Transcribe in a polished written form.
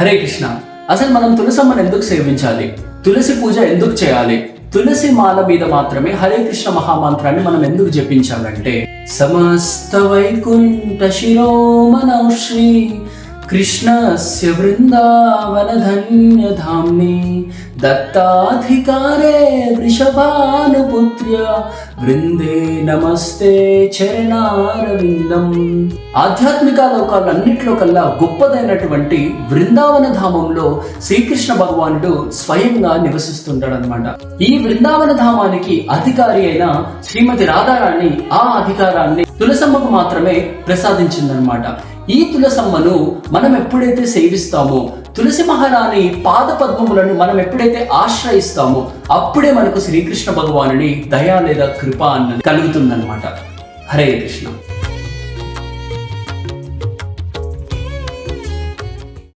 హరే కృష్ణ. అసలు మనం తులసమ్మను ఎందుకు సేవించాలి? తులసి పూజ ఎందుకు చేయాలి? తులసి మాల మీద మాత్రమే హరే కృష్ణ మహామంత్రాన్ని మనం ఎందుకు జపించాలంటే, సమస్త వైకుంఠ శిరోమణౌ శ్రీ కృష్ణస్య వృందావన ధన్యధామ్ని దత్తాధికారే వృషభానుపుత్ర్య వృందే నమస్తే చరణారవిందం. ఆధ్యాత్మిక లోకాలన్నిట్లో కల్లా గొప్పదైనటువంటి బృందావన ధామంలో శ్రీకృష్ణ భగవానుడు స్వయంగా నివసిస్తుంటాడనమాట. ఈ బృందావన ధామానికి అధికారి అయిన శ్రీమతి రాధారాణి ఆ అధికారాన్ని తులసమ్మకు మాత్రమే ప్రసాదించిందనమాట. ఈ తులసమ్మను మనం ఎప్పుడైతే సేవిస్తామో, తులసి మహారాణి పాద పద్మములను మనం ఎప్పుడైతే ఆశ్రయిస్తామో, అప్పుడే మనకు శ్రీకృష్ణ భగవానుని దయ లేదా కృప అన్నది కలుగుతుందన్నమాట. హరే కృష్ణ.